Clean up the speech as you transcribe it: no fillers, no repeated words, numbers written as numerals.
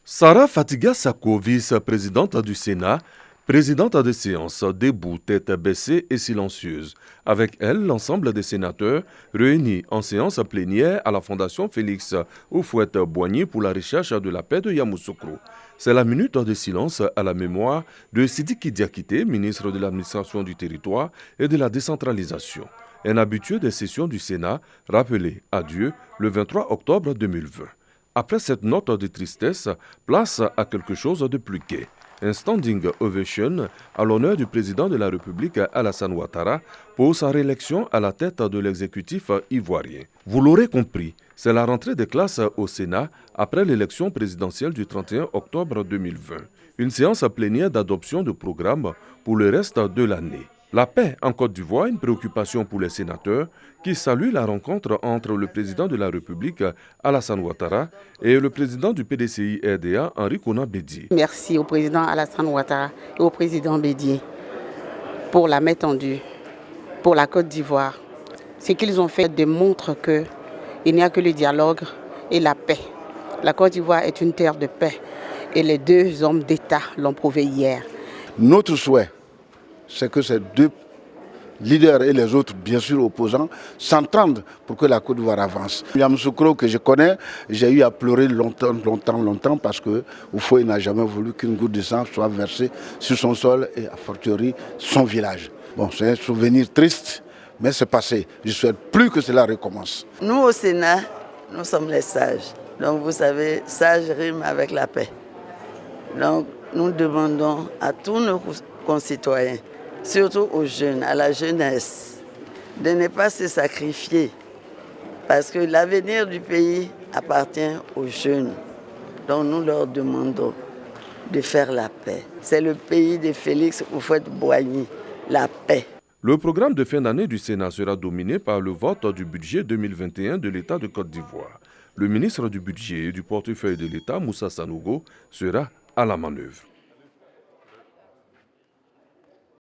Sarah Fatiga Sako, vice-présidente du Sénat, présidente des séances, debout, tête baissée et silencieuse. Avec elle, l'ensemble des sénateurs réunis en séance plénière à la Fondation Félix Houphouët-Boigny pour la recherche de la paix de Yamoussoukro. C'est la minute de silence à la mémoire de Sidiki Diakité, ministre de l'administration du territoire et de la décentralisation. Un habitué des sessions du Sénat rappelé à Dieu le 23 octobre 2020. Après cette note de tristesse, place à quelque chose de plus gai. Un standing ovation à l'honneur du président de la République Alassane Ouattara pour sa réélection à la tête de l'exécutif ivoirien. Vous l'aurez compris, c'est la rentrée des classes au Sénat après l'élection présidentielle du 31 octobre 2020. Une séance plénière d'adoption de programme pour le reste de l'année. La paix en Côte d'Ivoire, une préoccupation pour les sénateurs qui saluent la rencontre entre le président de la République, Alassane Ouattara, et le président du PDCI-RDA, Henri Konan Bédié. Merci au président Alassane Ouattara et au président Bédié pour la main tendue, pour la Côte d'Ivoire. Ce qu'ils ont fait démontre qu'il n'y a que le dialogue et la paix. La Côte d'Ivoire est une terre de paix et les deux hommes d'État l'ont prouvé hier. Notre souhait, c'est que ces deux leaders et les autres, bien sûr opposants, s'entendent pour que la Côte d'Ivoire avance. Yamoussoukro, que je connais, j'ai eu à pleurer longtemps parce que Houphouët n'a jamais voulu qu'une goutte de sang soit versée sur son sol et a fortiori son village. Bon, c'est un souvenir triste, mais c'est passé. Je ne souhaite plus que cela recommence. Nous au Sénat, nous sommes les sages. Donc vous savez, sage rime avec la paix. Donc nous demandons à tous nos concitoyens, surtout aux jeunes, à la jeunesse, de ne pas se sacrifier parce que l'avenir du pays appartient aux jeunes. Donc nous leur demandons de faire la paix. C'est le pays de Félix Houphouët-Boigny, la paix. Le programme de fin d'année du Sénat sera dominé par le vote du budget 2021 de l'État de Côte d'Ivoire. Le ministre du Budget et du portefeuille de l'État, Moussa Sanogo, sera à la manœuvre.